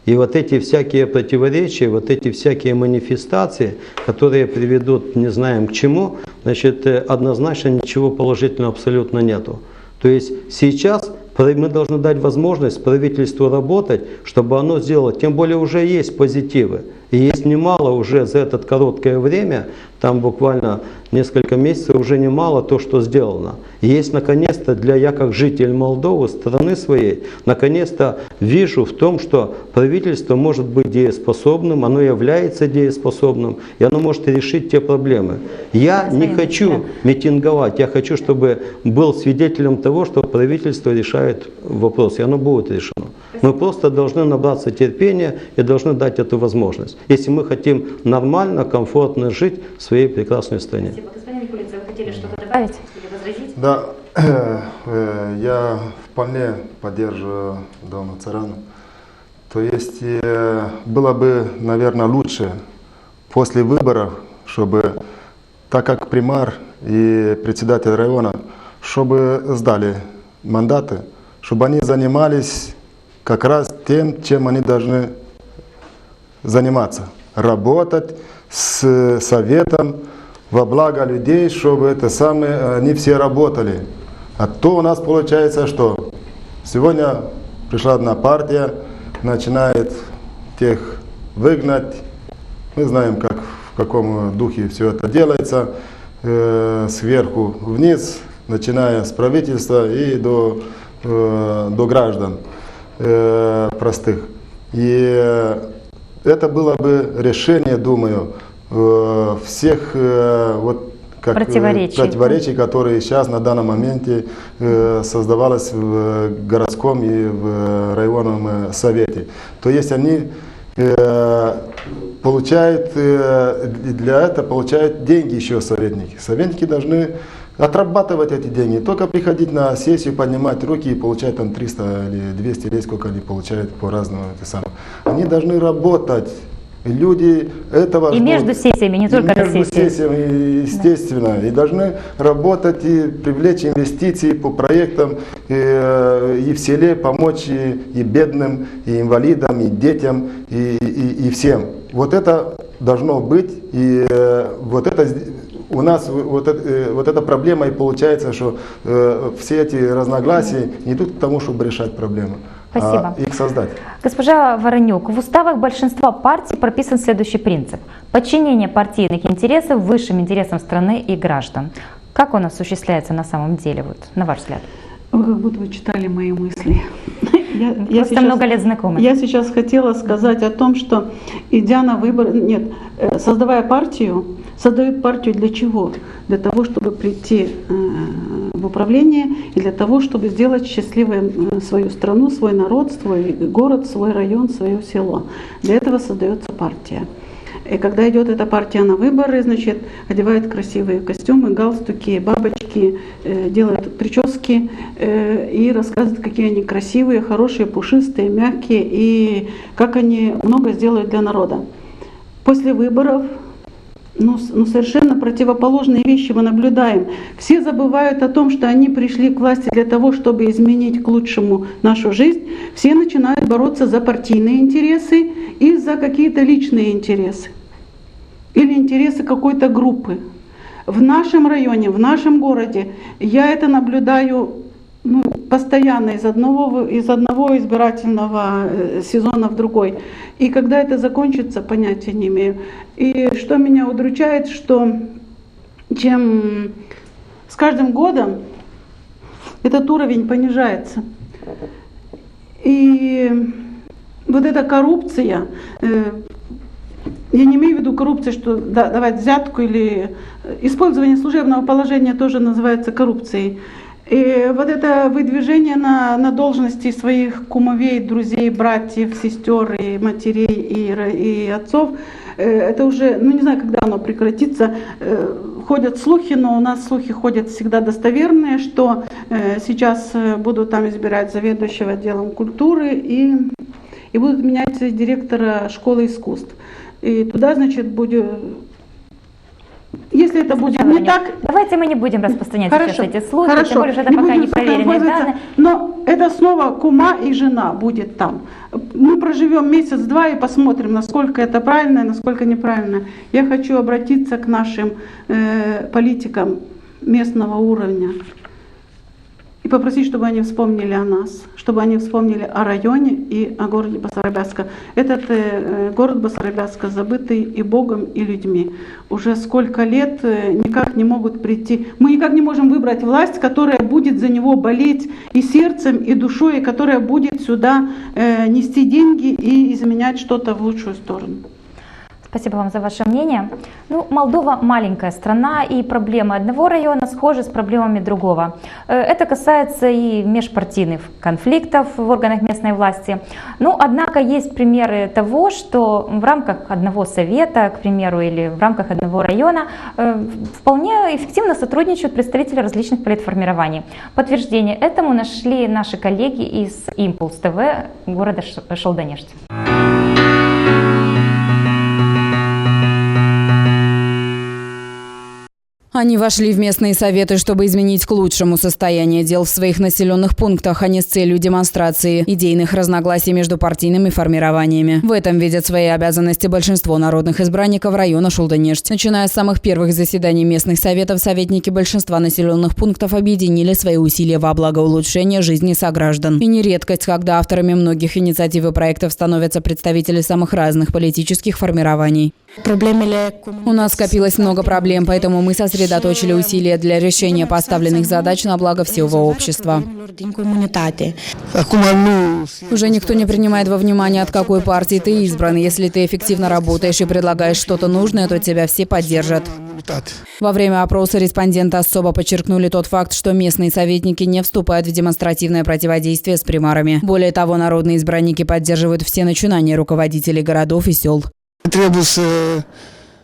И вот эти всякие противоречия, вот эти всякие манифестации, которые приведут не знаем к чему, значит, однозначно ничего положительного абсолютно нету. То есть сейчас мы должны дать возможность правительству работать, чтобы оно сделало. Тем более уже есть позитивы. И есть немало уже за это короткое время, там буквально несколько месяцев, уже немало то, что сделано. И есть наконец-то я как житель Молдовы, страны своей, наконец-то вижу в том, что правительство может быть дееспособным, оно является дееспособным, и оно может решить те проблемы. Я не хочу митинговать, я хочу, чтобы был свидетелем того, что правительство решает вопрос, и оно будет решено. Мы просто должны набраться терпения и должны дать эту возможность, если мы хотим нормально, комфортно жить в своей прекрасной стране. Спасибо. Господин Никулица, вы хотели что-то добавить или возразить? Да, я вполне поддерживаю Дона Царана. То есть было бы, наверное, лучше после выборов, чтобы, так как примар и председатель района, чтобы сдали мандаты, чтобы они занимались как раз тем, чем они должны заниматься. Работать с советом во благо людей, чтобы они все работали. А то у нас получается, что сегодня пришла одна партия, начинает тех выгнать. Мы знаем, в каком духе все это делается, сверху вниз, начиная с правительства и до граждан простых. И это было бы решение, думаю, всех противоречий, которые сейчас на данном моменте создавалось в городском и в районном совете. То есть они получают, для этого получают деньги еще советники. Советники должны отрабатывать эти деньги, только приходить на сессию, поднимать руки и получать там 300 или 200, или сколько они получают по-разному. Они должны работать. Люди этого и между сессиями, не только на сессии. Между сессиями, естественно. Да. И должны работать и привлечь инвестиции по проектам и в селе помочь и бедным, и инвалидам, и детям, и всем. Вот это должно быть. И вот это у нас вот эта проблема и получается, что все эти разногласия идут к тому, чтобы решать проблемы. Спасибо. Их создать. Госпожа Воронюк, в уставах большинства партий прописан следующий принцип: подчинение партийных интересов высшим интересам страны и граждан. Как он осуществляется на самом деле, вот, на ваш взгляд? Вы как будто вы читали мои мысли. Я сейчас, много лет знакомы. Я сейчас хотела сказать о том, что идя на выборы, создавая партию, создают партию для чего? Для того, чтобы прийти в управление и для того, чтобы сделать счастливой свою страну, свой народ, свой город, свой район, свое село. Для этого создается партия. И когда идет эта партия на выборы, значит, одевают красивые костюмы, галстуки, бабочки, делают прически и рассказывают, какие они красивые, хорошие, пушистые, мягкие и как они много сделают для народа. После выборов совершенно противоположные вещи мы наблюдаем. Все забывают о том, что они пришли к власти для того, чтобы изменить к лучшему нашу жизнь. Все начинают бороться за партийные интересы и за какие-то личные интересы. Или интересы какой-то группы. В нашем районе, в нашем городе я это наблюдаю постоянно из одного избирательного сезона в другой. И когда это закончится, понятия не имею. И что меня удручает, что с каждым годом этот уровень понижается. И вот эта коррупция, я не имею в виду коррупцию, что давать взятку или использование служебного положения тоже называется коррупцией. И вот это выдвижение на должности своих кумовей, друзей, братьев, сестер, и матерей, и отцов, это уже, не знаю, когда оно прекратится. Ходят слухи, но у нас слухи ходят всегда достоверные, что сейчас будут там избирать заведующего отделом культуры и будут менять директора школы искусств. И туда, значит, будет... Если это будет не так... Давайте мы не будем распространять сейчас эти слухи, хорошо, тем более, что это пока не проверенные данные. Но это снова кума и жена будет там. Мы проживем месяц-два и посмотрим, насколько это правильно, насколько неправильно. Я хочу обратиться к нашим политикам местного уровня и попросить, чтобы они вспомнили о нас, чтобы они вспомнили о районе и о городе Басарабяска. Этот город Басарабяска забытый и Богом, и людьми. Уже сколько лет никак не могут прийти. Мы никак не можем выбрать власть, которая будет за него болеть и сердцем, и душой, и которая будет сюда нести деньги и изменять что-то в лучшую сторону. Спасибо вам за ваше мнение. Ну, Молдова маленькая страна, и проблемы одного района схожи с проблемами другого. Это касается и межпартийных конфликтов в органах местной власти. Но, однако, есть примеры того, что в рамках одного совета, к примеру, или в рамках одного района вполне эффективно сотрудничают представители различных политформирований. Подтверждение этому нашли наши коллеги из Импульс ТВ города Шолданежск. Они вошли в местные советы, чтобы изменить к лучшему состояние дел в своих населенных пунктах, а не с целью демонстрации идейных разногласий между партийными формированиями. В этом видят свои обязанности большинство народных избранников района Шолданежск. Начиная с самых первых заседаний местных советов, советники большинства населенных пунктов объединили свои усилия во благо улучшения жизни сограждан. И не редкость, когда авторами многих инициатив и проектов становятся представители самых разных политических формирований. У нас скопилось много проблем, поэтому мы сосредоточили усилия для решения поставленных задач на благо всего общества. Уже никто не принимает во внимание, от какой партии ты избран. Если ты эффективно работаешь и предлагаешь что-то нужное, то тебя все поддержат. Во время опроса респонденты особо подчеркнули тот факт, что местные советники не вступают в демонстративное противодействие с примарами. Более того, народные избранники поддерживают все начинания руководителей городов и сел.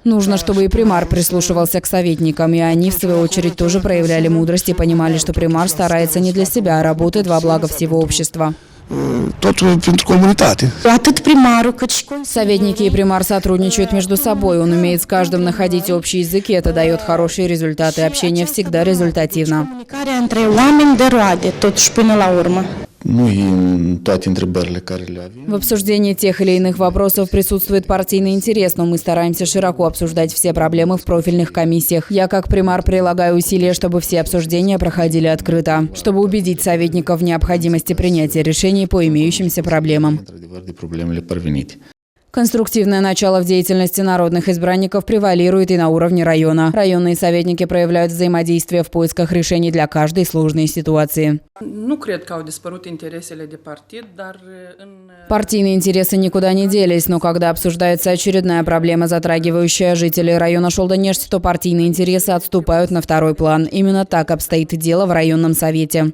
Нужно, чтобы и примар прислушивался к советникам, и они, в свою очередь, тоже проявляли мудрость и понимали, что примар старается не для себя, а работает во благо всего общества. Советники и примар сотрудничают между собой. Он умеет с каждым находить общий язык, и это дает хорошие результаты. Общение всегда результативно. В обсуждении тех или иных вопросов присутствует партийный интерес, но мы стараемся широко обсуждать все проблемы в профильных комиссиях. Я как примар прилагаю усилия, чтобы все обсуждения проходили открыто, чтобы убедить советников в необходимости принятия решений по имеющимся проблемам. Конструктивное начало в деятельности народных избранников превалирует и на уровне района. Районные советники проявляют взаимодействие в поисках решений для каждой сложной ситуации. Партийные интересы никуда не делись, но когда обсуждается очередная проблема, затрагивающая жителей района Шолданежск, то партийные интересы отступают на второй план. Именно так обстоит дело в районном совете.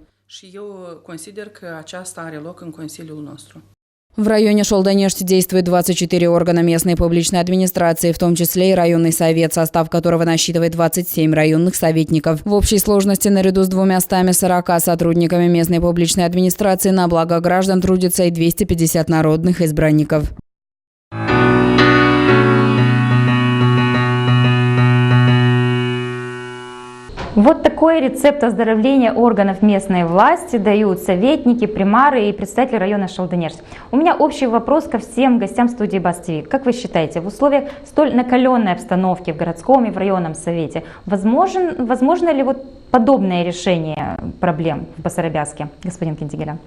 В районе Шолданежск действует 24 органа местной публичной администрации, в том числе и районный совет, состав которого насчитывает 27 районных советников. В общей сложности наряду с 240 сотрудниками местной публичной администрации на благо граждан трудится и 250 народных избранников. Вот такой рецепт оздоровления органов местной власти дают советники, примары и представители района Шолданежск. У меня общий вопрос ко всем гостям студии БАС-ТВ. Как вы считаете, в условиях столь накаленной обстановки в городском и в районном совете, возможно ли вот подобное решение проблем в Басарабяске, господин Кентигелян?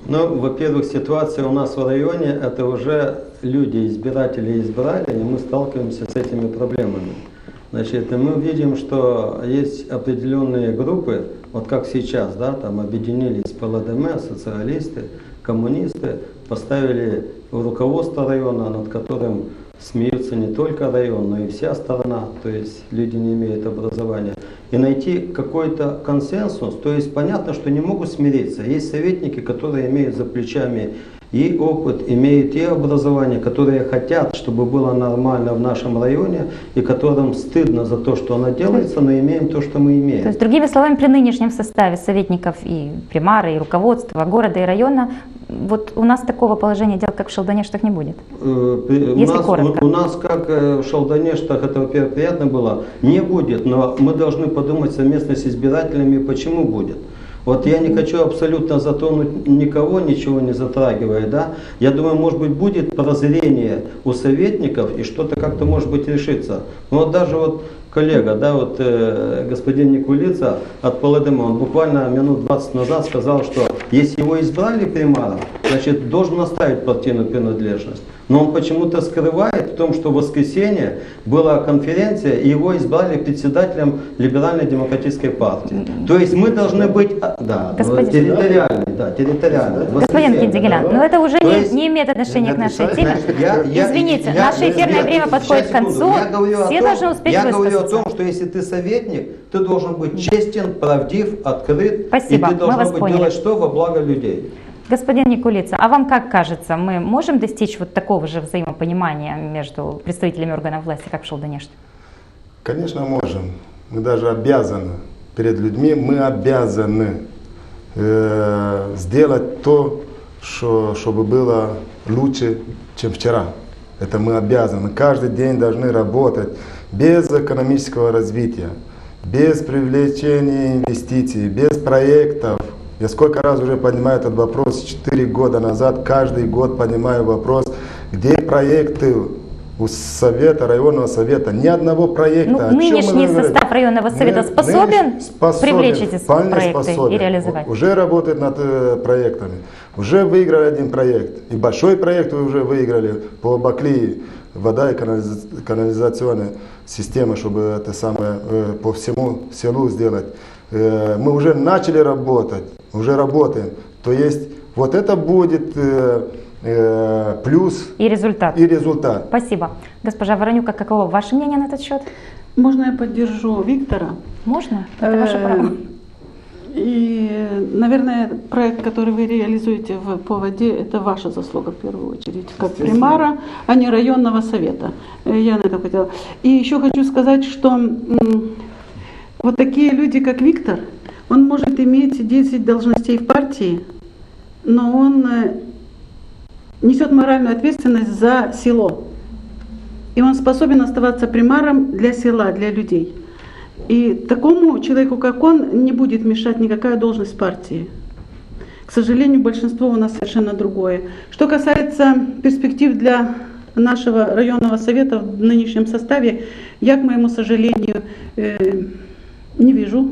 Ну, во-первых, ситуация у нас в районе, это уже люди, избиратели избирали, и мы сталкиваемся с этими проблемами. Значит, мы видим, что есть определенные группы, вот как сейчас, да, там объединились ПЛДМ, социалисты, коммунисты, поставили руководство района, над которым смеются не только район, но и вся страна, то есть люди не имеют образования. И найти какой-то консенсус, то есть понятно, что не могут смириться. Есть советники, которые имеют за плечами и опыт, имеют и образование, которые хотят, чтобы было нормально в нашем районе, и которым стыдно за то, что оно делается, но имеем то, что мы имеем. То есть, другими словами, при нынешнем составе советников и примара, и руководства города и района, вот у нас такого положения дел, как в Шалдонештах, не будет? У нас, как в Шалдонештах, это, во-первых, приятно было, не будет, но мы должны подумать совместно с избирателями, почему будет. Вот я не хочу абсолютно затронуть никого, ничего не затрагивая, да. Я думаю, может быть, будет прозрение у советников и что-то как-то, может быть, решится. Но вот даже вот коллега, да, вот господин Никулица от Паладима, он буквально минут 20 назад сказал, что если его избрали примаром, значит, должен оставить партийную принадлежность. Но он почему-то скрывает в том, что в воскресенье была конференция, и его избрали председателем Либерально-демократической партии. То есть мы должны быть территориальны. Да, территориальны. Господин Киндигелян, но это уже не имеет отношения к нашей теме. Извините, наше эфирное время подходит к концу. Все должны успеть высказаться. Я говорю о том, что если ты советник, ты должен быть честен, правдив, открыт. Спасибо, и ты должен быть делать что во благо людей. Господин Никулица, а вам как кажется, мы можем достичь вот такого же взаимопонимания между представителями органов власти, как в Шалдонеште? Конечно, можем. Мы даже обязаны. Перед людьми мы обязаны сделать то, чтобы было лучше, чем вчера. Это мы обязаны. Каждый день должны работать без экономического развития, без привлечения инвестиций, без проектов. Я сколько раз уже поднимаю этот вопрос, 4 года назад, каждый год поднимаю вопрос, где проекты у совета, районного совета, ни одного проекта. Ну, нынешний состав районного совета способен привлечь эти проекты и реализовать? Уже работает над проектами, уже выиграли один проект, и большой проект вы уже выиграли по Баклии, вода и канализационная система, чтобы это самое по всему селу сделать. Мы уже начали работать, уже работаем. То есть вот это будет плюс и результат. Спасибо. Госпожа Воронюк, каково ваше мнение на этот счет? Можно я поддержу Виктора? Можно, это ваше право. И, наверное, проект, который вы реализуете по воде, это ваша заслуга в первую очередь, как примара, а не районного совета. Я на это хотела. И еще хочу сказать, что вот такие люди, как Виктор, он может иметь 10 должностей в партии, но он несет моральную ответственность за село. И он способен оставаться примаром для села, для людей. И такому человеку, как он, не будет мешать никакая должность партии. К сожалению, большинство у нас совершенно другое. Что касается перспектив для нашего районного совета в нынешнем составе, я, к моему сожалению, не вижу.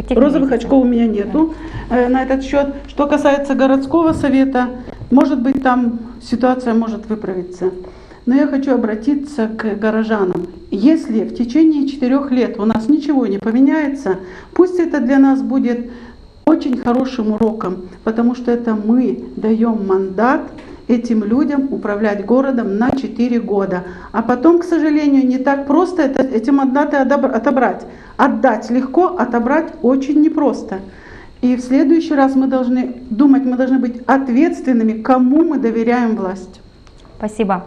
Розовых очков у меня нету на этот счет. Что касается городского совета, может быть, там ситуация может выправиться. Но я хочу обратиться к горожанам. Если в течение 4 лет у нас ничего не поменяется, пусть это для нас будет очень хорошим уроком, потому что это мы даем мандат этим людям управлять городом на 4 года. А потом, к сожалению, не так просто эти мандаты отобрать. Отдать легко, отобрать очень непросто. И в следующий раз мы должны думать, мы должны быть ответственными, кому мы доверяем власть. Спасибо.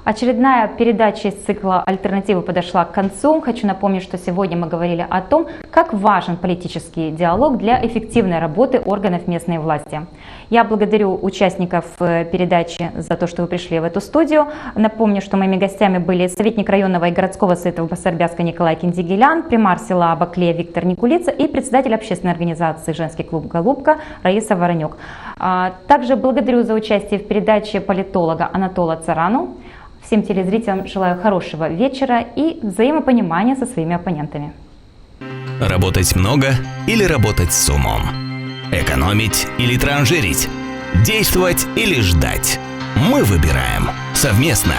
Очередная передача из цикла «Альтернатива» подошла к концу. Хочу напомнить, что сегодня мы говорили о том, как важен политический диалог для эффективной работы органов местной власти. Я благодарю участников передачи за то, что вы пришли в эту студию. Напомню, что моими гостями были советник районного и городского совета Басарбяска Николай Киндигелян, примар села Баклея Виктор Никулица и председатель общественной организации «Женский клуб Голубка» Раиса Воронюк. Также благодарю за участие в передаче политолога Анатола Царану. Всем телезрителям желаю хорошего вечера и взаимопонимания со своими оппонентами. Работать много или работать с умом? Экономить или транжирить? Действовать или ждать? Мы выбираем совместно.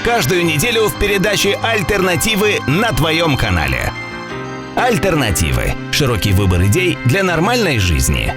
Каждую неделю в передаче «Альтернативы» на твоем канале. «Альтернативы» – широкий выбор идей для нормальной жизни.